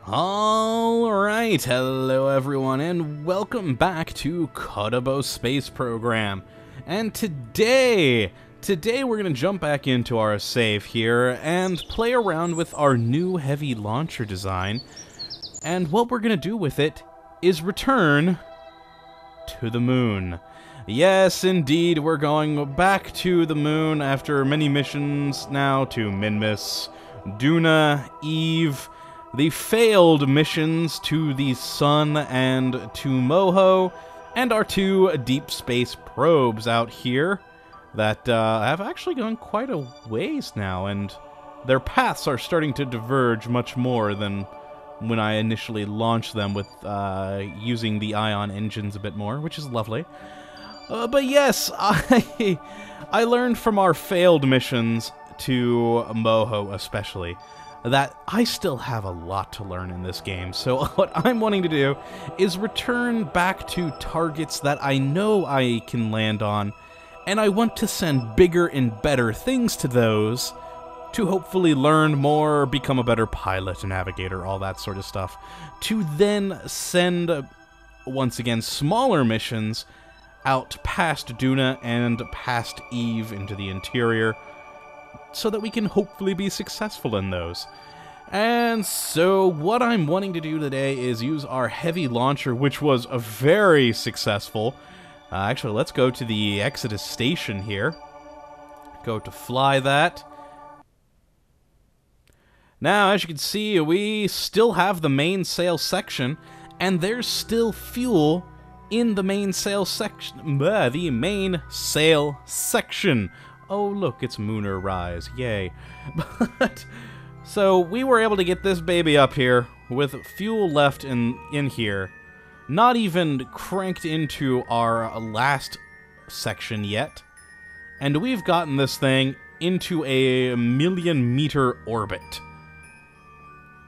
Alright, hello everyone, and welcome back to Kottabos Space Program. And today we're going to jump back into our save here and play around with our new heavy launcher design. And what we're going to do with it is return to the moon. Yes, indeed, we're going back to the moon after many missions now to Minmus, Duna, Eve, the failed missions to the Sun and to Moho, and our two deep space probes out here that have actually gone quite a ways now, and their paths are starting to diverge much more than when I initially launched them with using the ion engines a bit more, which is lovely. But yes, I learned from our failed missions to Moho especially that I still have a lot to learn in this game. So what I'm wanting to do is return back to targets that I know I can land on, and I want to send bigger and better things to those to hopefully learn more, become a better pilot, navigator, all that sort of stuff, to then send, once again, smaller missions out past Duna and past Eve into the interior, so that we can hopefully be successful in those. And so what I'm wanting to do today is use our heavy launcher, which was very successful. Actually, let's go to the Exodus station here. Go to fly that. Now, as you can see, we still have the mainsail section, and there's still fuel in the mainsail section. The mainsail section. Oh, look, it's Lunar Rise. Yay. But so we were able to get this baby up here with fuel left in here. Not even cranked into our last section yet. And we've gotten this thing into a 1,000,000-meter orbit.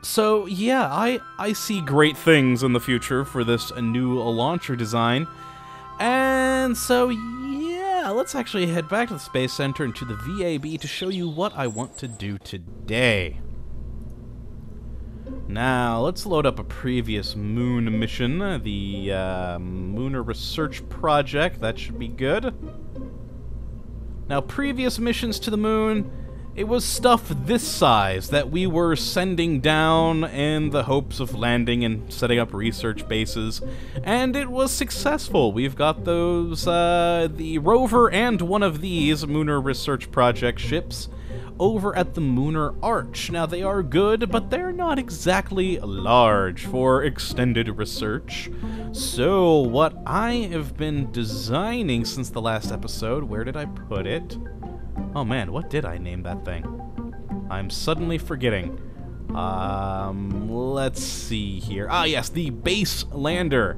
So, yeah, I see great things in the future for this new launcher design. And so, yeah, let's actually head back to the Space Center and to the VAB to show you what I want to do today. Now, let's load up a previous moon mission, the Lunar Research Project. That should be good. Now, previous missions to the moon, it was stuff this size that we were sending down in the hopes of landing and setting up research bases, and it was successful. We've got those, the rover and one of these Lunar Research Project ships over at the Lunar Arch. Now, they are good, but they're not exactly large for extended research. So, what I have been designing since the last episode, where did I put it? Oh man, what did I name that thing? I'm suddenly forgetting. Let's see here. Ah, yes, the base lander.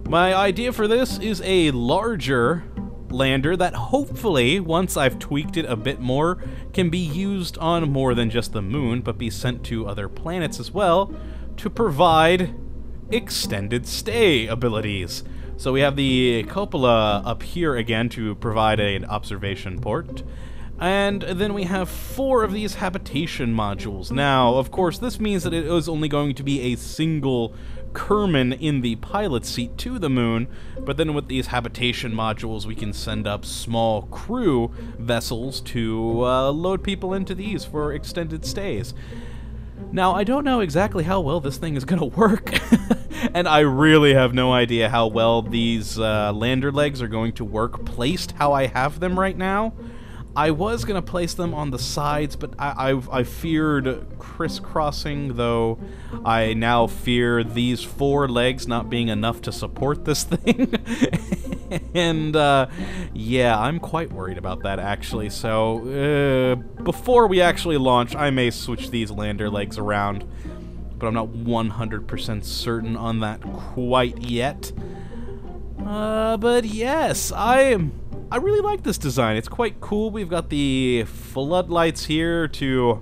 My idea for this is a larger lander that hopefully, once I've tweaked it a bit more, can be used on more than just the moon, but be sent to other planets as well, to provide extended stay abilities. So we have the cupola up here again to provide an observation port. And then we have 4 of these habitation modules. Now, of course, this means that it is only going to be a single Kerbin in the pilot seat to the moon, but then with these habitation modules we can send up small crew vessels to load people into these for extended stays. Now, I don't know exactly how well this thing is going to work, and I really have no idea how well these lander legs are going to work placed how I have them right now. I was going to place them on the sides, but I feared crisscrossing, though I now fear these 4 legs not being enough to support this thing. And, yeah, I'm quite worried about that, actually. So, before we actually launch, I may switch these lander legs around, but I'm not 100% certain on that quite yet. But yes, I really like this design. It's quite cool. We've got the floodlights here to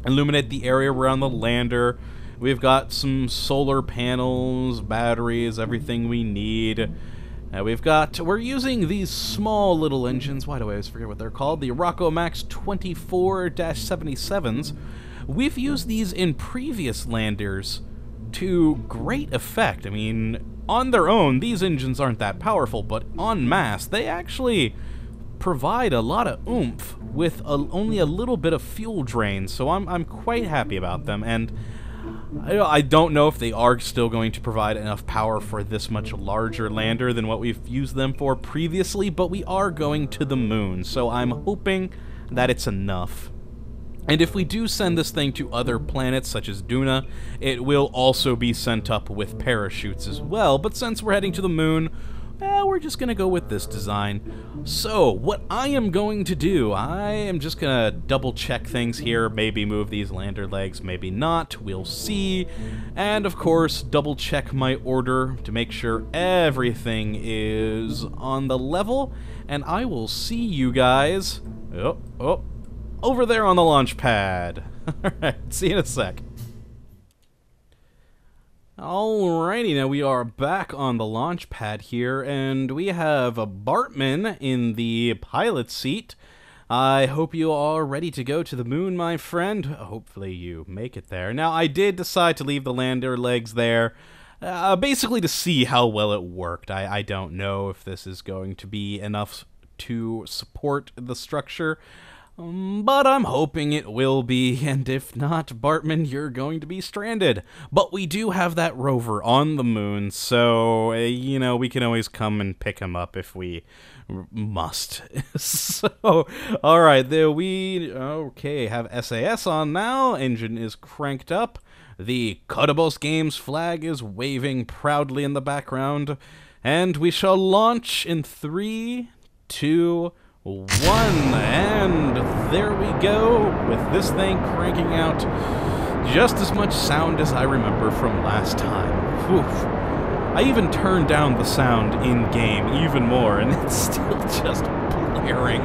illuminate the area around the lander. We've got some solar panels, batteries, everything we need. We're using these small little engines. Why do I always forget what they're called? The Rocco Max 24-77s, we've used these in previous landers to great effect. I mean, on their own, these engines aren't that powerful, but en masse, they actually provide a lot of oomph with only a little bit of fuel drain, so I'm quite happy about them, and I don't know if they are still going to provide enough power for this much larger lander than what we've used them for previously, but we are going to the moon, so I'm hoping that it's enough. And if we do send this thing to other planets, such as Duna, it will also be sent up with parachutes as well, but since we're heading to the moon, we're just going to go with this design. So, what I am going to do, I am just going to double check things here, maybe move these lander legs, maybe not, we'll see, and of course, double check my order to make sure everything is on the level, and I will see you guys, over there on the launch pad. Alright, see you in a sec. Alrighty, now we are back on the launch pad here, and we have a Bartman in the pilot seat. I hope you are ready to go to the moon, my friend. Hopefully you make it there. Now, I did decide to leave the lander legs there, basically to see how well it worked. I don't know if this is going to be enough to support the structure, but I'm hoping it will be, and if not, Bartman, you're going to be stranded. But we do have that rover on the moon, so, you know, we can always come and pick him up if we must. So, alright, there we, have SAS on now, engine is cranked up, the Kottabos Games flag is waving proudly in the background, and we shall launch in 3, 2, 1, and there we go, with this thing cranking out just as much sound as I remember from last time. Oof. I even turned down the sound in-game even more, and it's still just blaring.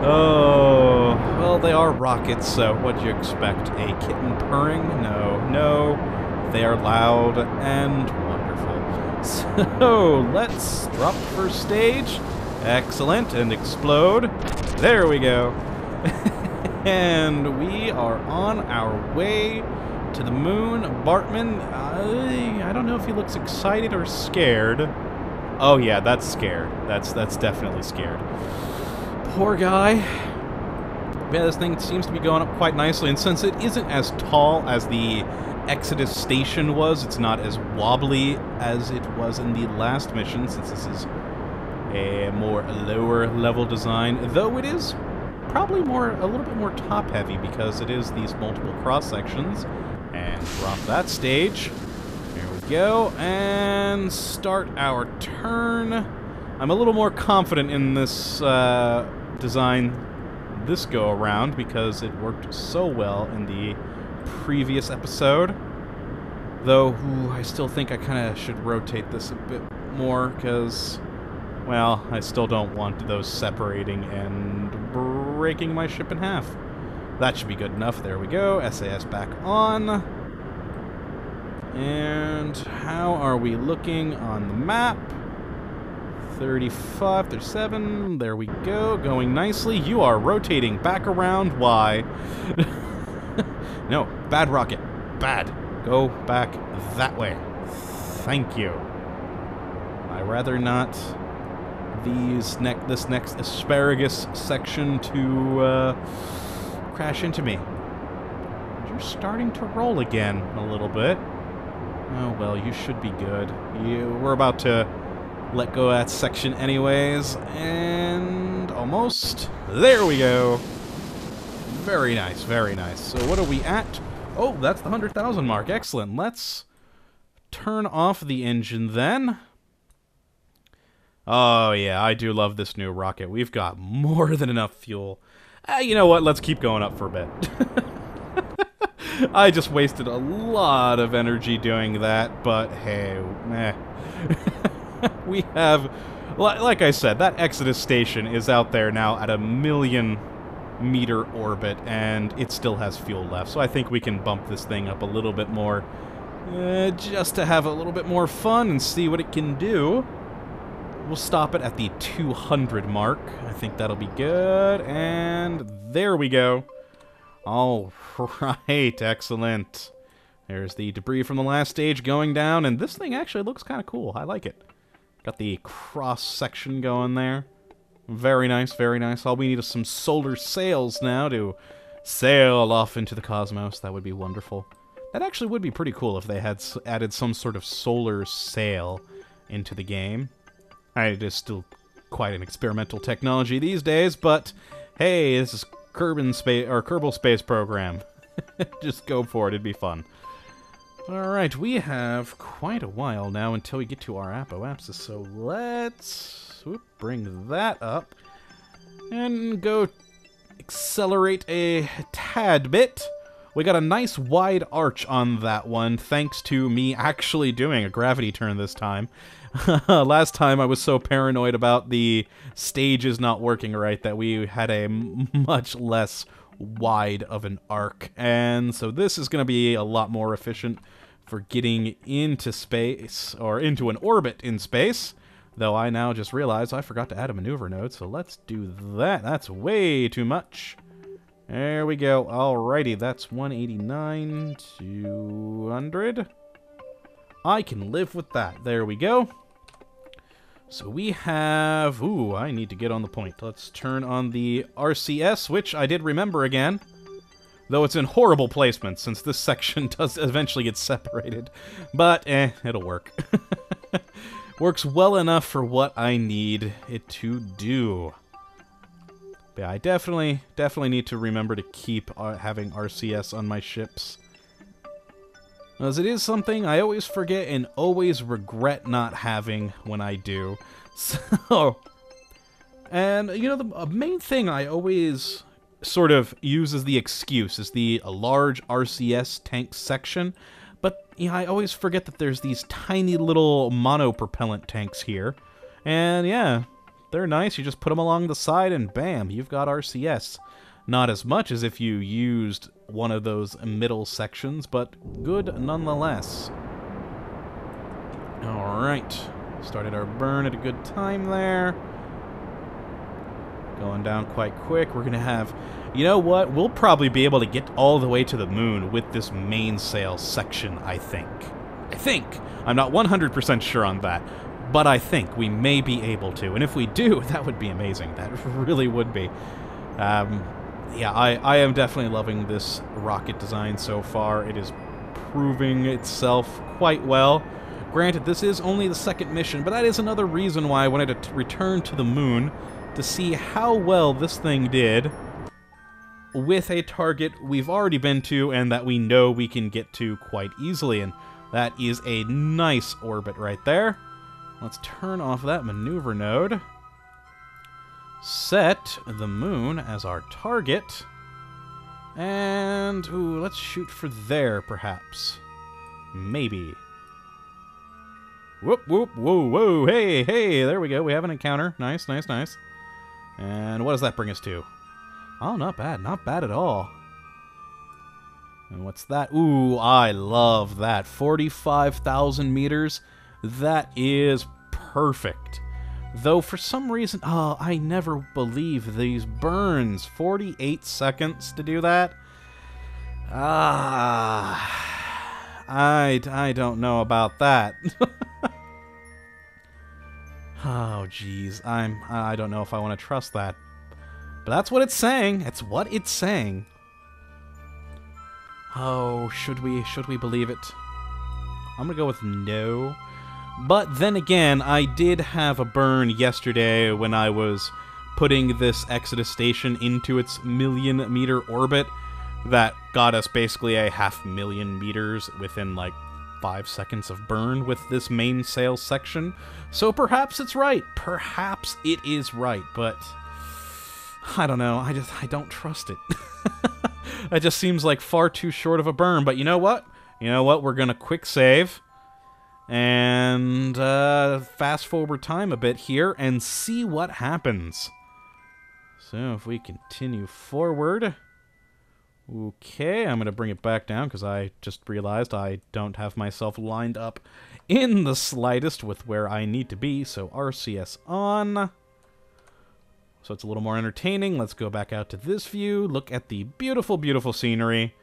Oh, well, they are rockets, so what'd you expect? A kitten purring? No, they are loud and wonderful. So, let's drop first stage. Excellent, and explode. There we go. And we are on our way to the moon. Bartman, I don't know if he looks excited or scared. Oh yeah, that's scared. That's definitely scared. Poor guy. Yeah, this thing seems to be going up quite nicely, and since it isn't as tall as the Exodus station was, it's not as wobbly as it was in the last mission, since this is a more lower level design, though it is probably a little bit more top heavy because it is these multiple cross sections. And drop that stage. Here we go, and start our turn. I'm a little more confident in this design this go around because it worked so well in the previous episode. Though, I still think I kind of should rotate this a bit more because, well, I still don't want those separating and breaking my ship in half. That should be good enough. There we go. SAS back on. And how are we looking on the map? 35, 37. There we go. Going nicely. You are rotating back around. Why? No. Bad rocket. Bad. Go back that way. Thank you. I rather not this next asparagus section to crash into me. You're starting to roll again a little bit. Oh well, you should be good. We're about to let go of that section anyways, and almost. There we go. Very nice, very nice. So what are we at? Oh, that's the 100,000 mark. Excellent. Let's turn off the engine then. Oh yeah, I do love this new rocket. We've got more than enough fuel. You know what? Let's keep going up for a bit. I just wasted a lot of energy doing that, but hey, we have, like I said, that Exodus station is out there now at a 1,000,000-meter orbit, and it still has fuel left, so I think we can bump this thing up a little bit more, just to have a little bit more fun and see what it can do. We'll stop it at the 200 mark. I think that'll be good, and there we go. All right, excellent. There's the debris from the last stage going down, and this thing actually looks kind of cool. I like it. Got the cross-section going there. Very nice, very nice. All we need is some solar sails now to sail off into the cosmos. That would be wonderful. That actually would be pretty cool if they had added some sort of solar sail into the game. It is still quite an experimental technology these days, but hey, this is Kerbal Space Program. Just go for it, it'd be fun. Alright, we have quite a while now until we get to our apoapsis, so let's bring that up and go accelerate a tad bit. We got a nice wide arch on that one, thanks to me actually doing a gravity turn this time. Last time I was so paranoid about the stages not working right that we had a much less wide of an arc, and so this is going to be a lot more efficient for getting into space, or into an orbit in space, though I now just realized I forgot to add a maneuver node, so let's do that. That's way too much. There we go. Alrighty, that's 189, 200. I can live with that. There we go. So we have... Ooh, I need to get on the point. Let's turn on the RCS, which I did remember again. Though it's in horrible placement, since this section does eventually get separated. But, it'll work. Works well enough for what I need it to do. But yeah, I definitely need to remember to keep having RCS on my ships. As it is something I always forget and always regret not having when I do. So, and you know, the main thing I always sort of use as the excuse is the large RCS tank section. But, you know, I always forget that there's these tiny little monopropellant tanks here. And yeah, they're nice. You just put them along the side and bam, you've got RCS. Not as much as if you used one of those middle sections, but good nonetheless. Alright. Started our burn at a good time there. Going down quite quick. We're going to have... You know what? We'll probably be able to get all the way to the moon with this mainsail section, I think. I'm not 100% sure on that, but I think we may be able to. And if we do, that would be amazing. That really would be. Yeah, I am definitely loving this rocket design so far. It is proving itself quite well. Granted, this is only the second mission, but that is another reason why I wanted to return to the moon to see how well this thing did with a target we've already been to and that we know we can get to quite easily. And that is a nice orbit right there. Let's turn off that maneuver node. Set the moon as our target. And, ooh, let's shoot for there, perhaps. Maybe. Whoop, whoop, whoa, whoa, hey, hey, there we go. We have an encounter. Nice, nice, nice. And what does that bring us to? Oh, not bad. Not bad at all. And what's that? Ooh, I love that. 45,000 meters. That is perfect. Though, for some reason... Oh, I never believe these burns. 48 seconds to do that? I don't know about that. Oh, jeez. I don't know if I want to trust that. But that's what it's saying. It's what it's saying. Oh, should we believe it? I'm gonna go with no. But then again, I did have a burn yesterday when I was putting this Exodus station into its 1,000,000-meter orbit that got us basically a 500,000 meters within like 5 seconds of burn with this mainsail section. So perhaps it's right. Perhaps it is right, but I don't know. I don't trust it. That just seems like far too short of a burn. But you know what? We're gonna quick save and fast forward time a bit here and see what happens. So if we continue forward. Okay, I'm going to bring it back down because I just realized I don't have myself lined up in the slightest with where I need to be. So RCS on. So it's a little more entertaining. Let's go back out to this view. Look at the beautiful, beautiful scenery.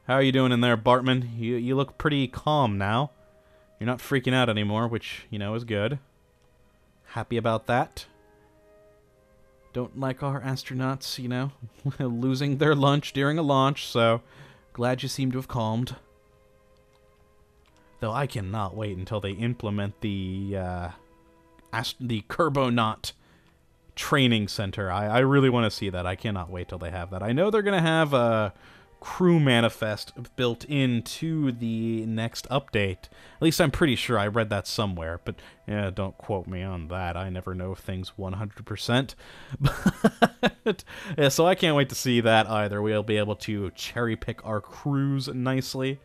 How are you doing in there, Bartman? You look pretty calm now. You're not freaking out anymore, which, you know, is good. Happy about that. Don't like our astronauts, you know, losing their lunch during a launch, so glad you seem to have calmed. Though I cannot wait until they implement the Kerbonaut training center. I really want to see that. I cannot wait till they have that. I know they're going to have a crew manifest built into the next update. At least I'm pretty sure I read that somewhere, but yeah, don't quote me on that. I never know things 100%. But yeah, so I can't wait to see that either. We'll be able to cherry pick our crews nicely,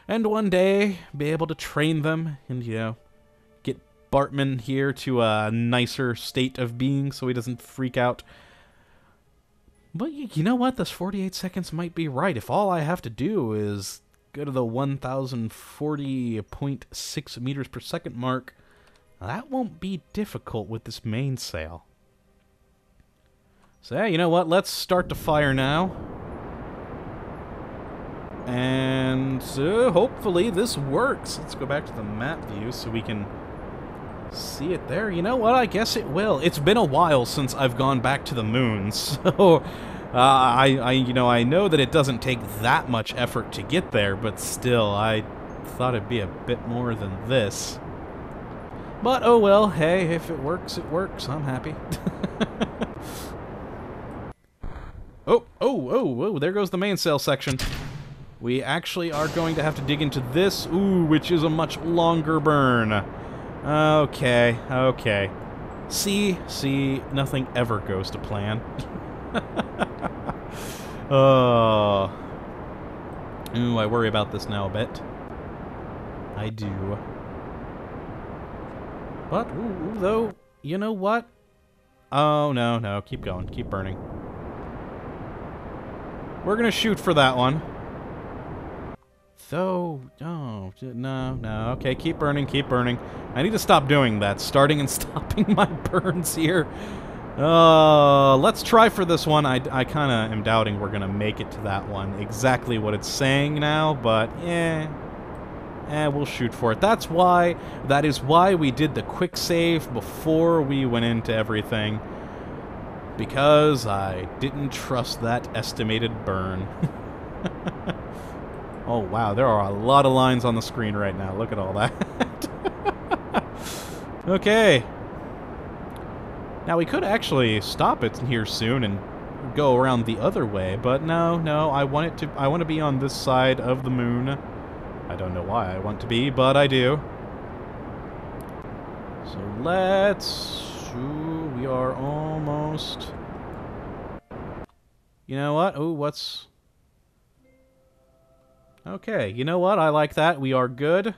and one day be able to train them and, you know, get Bartman here to a nicer state of being so he doesn't freak out. But you know what? This 48 seconds might be right. If all I have to do is go to the 1040.6 meters per second mark, that won't be difficult with this mainsail. So, yeah, you know what? Let's start to fire now. And hopefully this works. Let's go back to the map view so we can see it there. You know what? I guess it will. It's been a while since I've gone back to the moon, so I know that it doesn't take that much effort to get there, but still, I thought it'd be a bit more than this. But oh well. Hey, if it works, it works. I'm happy. Oh! There goes the mainsail section. We actually are going to have to dig into this, which is a much longer burn. Okay. See, nothing ever goes to plan. I worry about this now a bit. I do. But, though, you know what? Oh, no, keep going, keep burning. We're gonna shoot for that one. Though, no, okay, keep burning. I need to stop doing that, starting and stopping my burns here. Let's try for this one. I kind of am doubting we're going to make it to that one. Exactly what it's saying now, but, we'll shoot for it. That is why we did the quick save before we went into everything. Because I didn't trust that estimated burn. Oh, wow, there are a lot of lines on the screen right now. Look at all that. Okay. Now, we could actually stop it here soon and go around the other way, but no, I want to be on this side of the moon. I don't know why I want to be, but I do. So let's... we are almost... You know what? What's... Okay, you know what? I like that. We are good.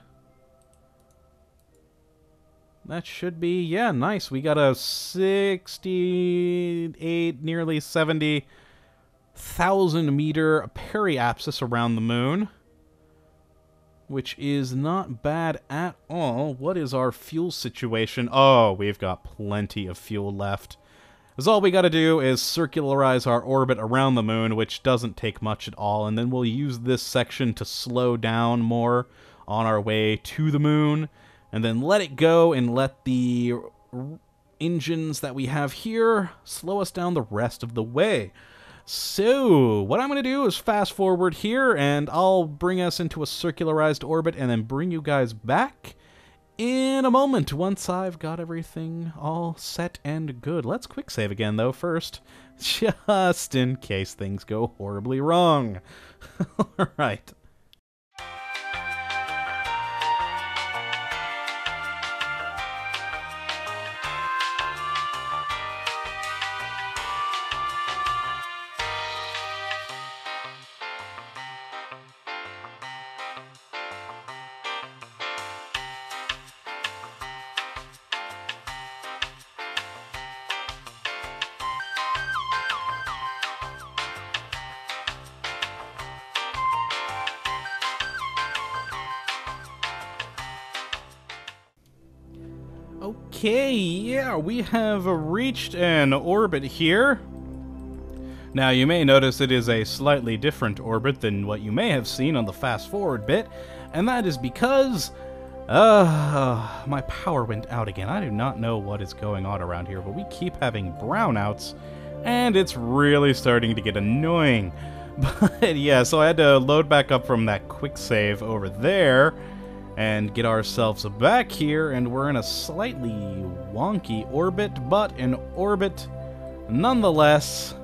That should be, yeah, nice. We got a 68, nearly 70,000 meter periapsis around the moon, which is not bad at all. What is our fuel situation? Oh, we've got plenty of fuel left. Because all we got to do is circularize our orbit around the moon, which doesn't take much at all, and then we'll use this section to slow down more on our way to the moon, and then let it go and let the engines that we have here slow us down the rest of the way. So, what I'm going to do is fast forward here, and I'll bring us into a circularized orbit and then bring you guys back in a moment once I've got everything all set and good. Let's quick save again, though, first, just in case things go horribly wrong. All right. Okay, yeah, we have reached an orbit here. Now, you may notice it is a slightly different orbit than what you may have seen on the fast-forward bit, and that is because, my power went out again. I do not know what is going on around here, but we keep having brownouts, and it's really starting to get annoying. But yeah, so I had to load back up from that quick save over there, and get ourselves back here, and we're in a slightly wonky orbit, but an orbit nonetheless.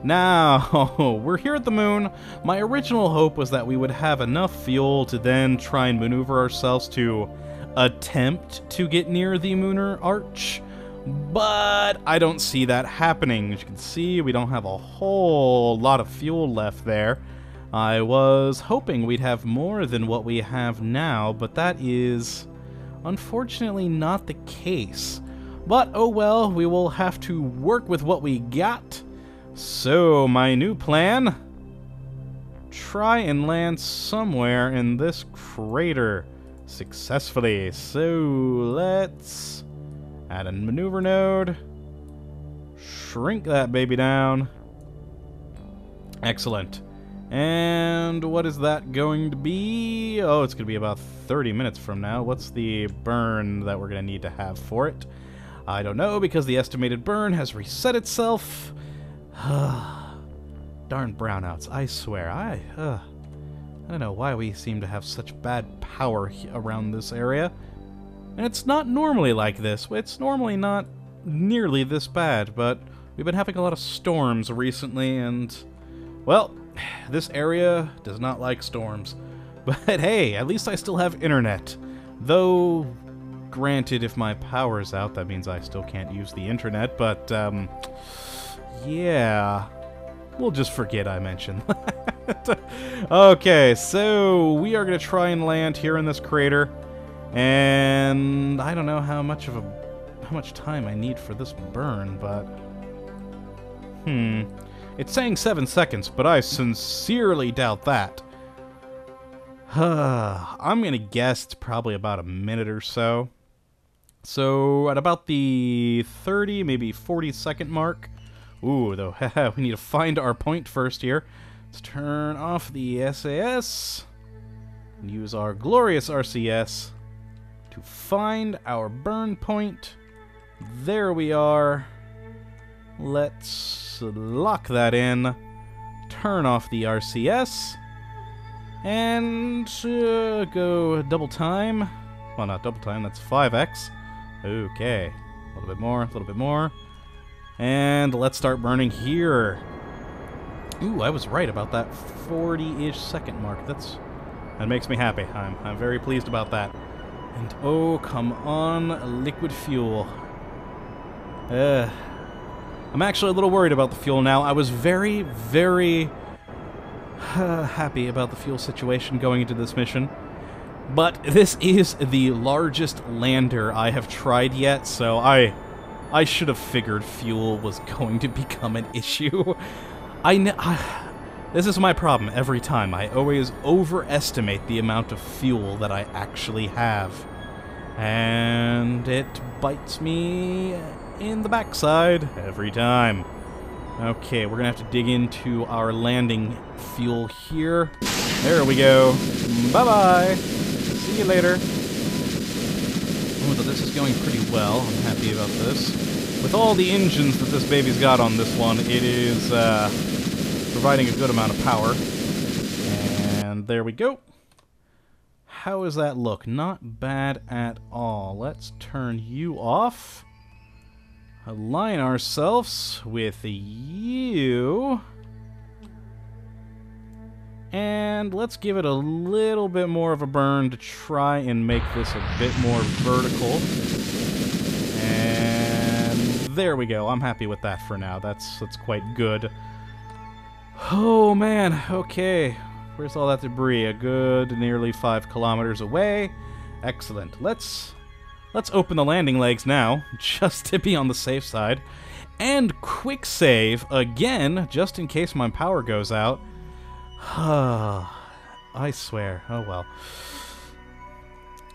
Now, we're here at the moon. My original hope was that we would have enough fuel to then try and maneuver ourselves to attempt to get near the lunar arch, but I don't see that happening. As you can see, we don't have a whole lot of fuel left there. I was hoping we'd have more than what we have now, but that is unfortunately not the case. But oh well, we will have to work with what we got. So, my new plan, try and land somewhere in this crater successfully. So, let's add a maneuver node, shrink that baby down. Excellent. And what is that going to be? Oh, it's going to be about 30 minutes from now. What's the burn that we're going to need to have for it? I don't know, because the estimated burn has reset itself. Darn brownouts, I swear. I don't know why we seem to have such bad power around this area. And it's not normally like this. It's normally not nearly this bad, but we've been having a lot of storms recently, and, well, this area does not like storms. But hey, at least I still have internet. Though, granted, if my power's out, that means I still can't use the internet, but, yeah, we'll just forget I mentioned that. Okay, so we are going to try and land here in this crater, and I don't know how much time I need for this burn, but it's saying 7 seconds, but I sincerely doubt that. I'm going to guess it's probably about a minute or so. So at about the 30, maybe 40-second mark. Ooh, though, we need to find our point first here. Let's turn off the SAS and use our glorious RCS to find our burn point. There we are. Let's lock that in, turn off the RCS, and go double time. Well, not double time, that's 5x. Okay, a little bit more, a little bit more. And let's start burning here. Ooh, I was right about that 40-ish second mark. That makes me happy. I'm very pleased about that. And oh, come on, liquid fuel. I'm actually a little worried about the fuel now. I was very, very happy about the fuel situation going into this mission. But this is the largest lander I have tried yet, so I should have figured fuel was going to become an issue. This is my problem every time. I always overestimate the amount of fuel that I actually have. And it bites me in the backside every time. Okay, we're gonna have to dig into our landing fuel here. There we go. Bye-bye. See you later. Oh, this is going pretty well. I'm happy about this. With all the engines that this baby's got on this one, it is providing a good amount of power. And there we go. How does that look? Not bad at all. Let's turn you off. Align ourselves with you. And let's give it a little bit more of a burn to try and make this a bit more vertical. And there we go. I'm happy with that for now. That's quite good. Oh man, okay. Where's all that debris? A good nearly 5 kilometers away. Excellent. Let's open the landing legs now, just to be on the safe side. And quick save again, just in case my power goes out. I swear. Oh well.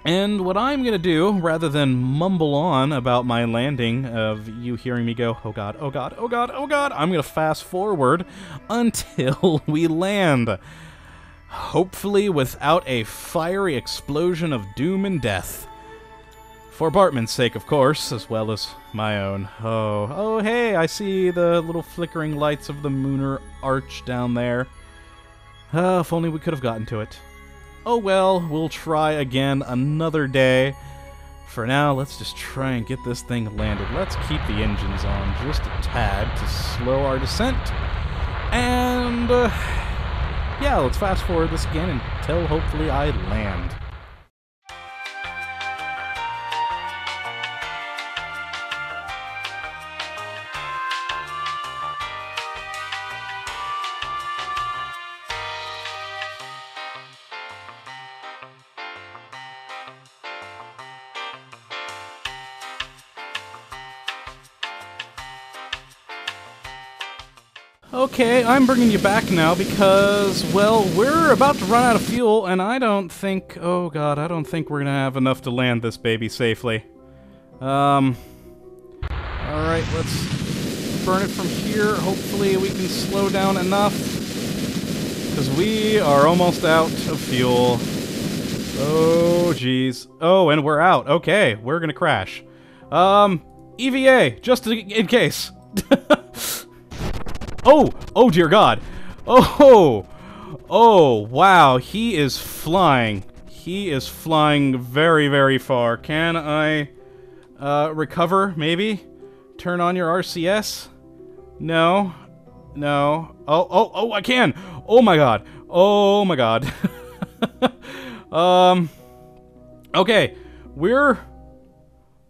And what I'm going to do, rather than mumble on about my landing of you hearing me go, oh god, oh god, oh god, oh god, I'm going to fast forward until we land. Hopefully without a fiery explosion of doom and death. For Bartman's sake, of course, as well as my own. Oh, hey, I see the little flickering lights of the lunar arch down there. If only we could have gotten to it. Oh well, we'll try again another day. For now, let's just try and get this thing landed. Let's keep the engines on just a tad to slow our descent. And, yeah, let's fast forward this again until hopefully I land. Okay, I'm bringing you back now because, well, we're about to run out of fuel, and I don't think, oh god, I don't think we're gonna have enough to land this baby safely. Alright, let's burn it from here. Hopefully we can slow down enough, because we are almost out of fuel. Oh, jeez. Oh, and we're out. Okay, we're gonna crash. EVA, just in case. Oh dear god. Oh, wow, he is flying. He is flying very, very far. Can I, recover, maybe? Turn on your RCS? No. Oh, I can! Oh my god. Okay,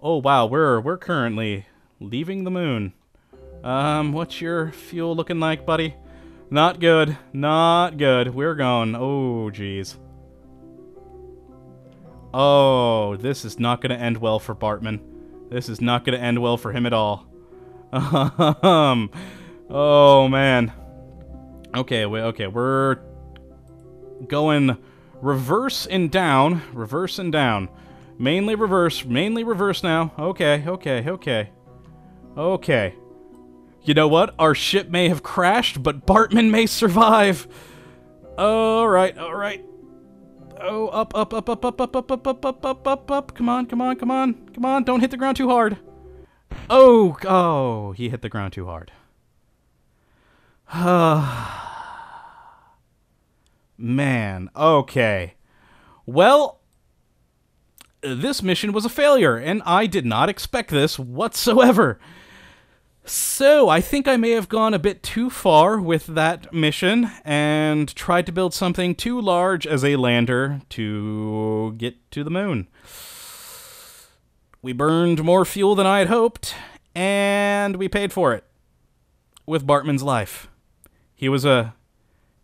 oh wow, we're currently leaving the moon. What's your fuel looking like, buddy? Not good. Not good. We're going. Oh, jeez. Oh, this is not going to end well for Bartman. This is not going to end well for him at all. Oh, man. Okay, we're going reverse and down. Reverse and down. Mainly reverse now. Okay. You know what? Our ship may have crashed, but Bartman may survive. Alright. Oh, up. Come on. Don't hit the ground too hard. Oh, he hit the ground too hard. Man, okay. Well, this mission was a failure, and I did not expect this whatsoever. So, I think I may have gone a bit too far with that mission and tried to build something too large as a lander to get to the moon. We burned more fuel than I had hoped, and we paid for it with Bartman's life. He was a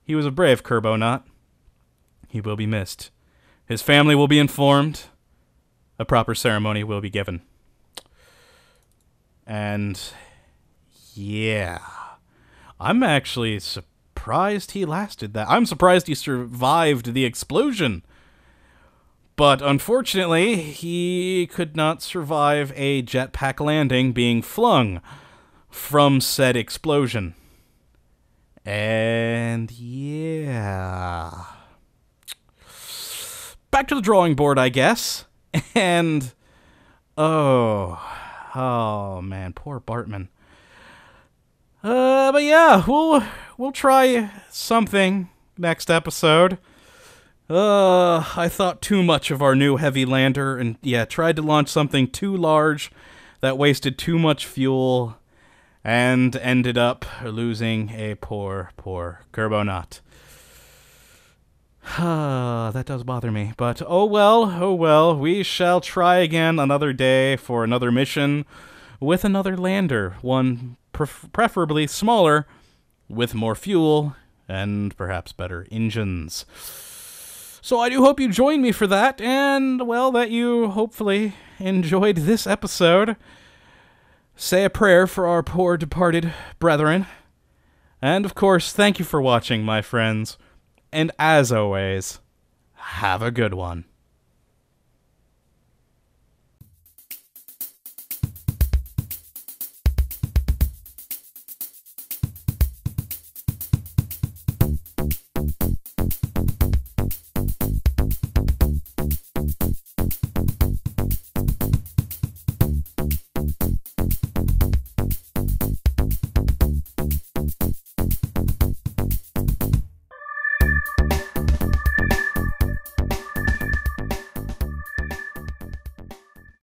brave Kerbonaut. He will be missed. His family will be informed. A proper ceremony will be given. And yeah, I'm actually surprised he lasted that. I'm surprised he survived the explosion. But unfortunately, he could not survive a jetpack landing being flung from said explosion. And yeah, back to the drawing board, I guess. And oh man, poor Bartman. But yeah, we'll try something next episode. I thought too much of our new heavy lander, and yeah, tried to launch something too large that wasted too much fuel, and ended up losing a poor Kerbonaut. That does bother me, but oh well, we shall try again another day for another mission with another lander, one preferably smaller, with more fuel, and perhaps better engines. So I do hope you join me for that, and, well, that you hopefully enjoyed this episode. Say a prayer for our poor departed brethren. And, of course, thank you for watching, my friends. And as always, have a good one.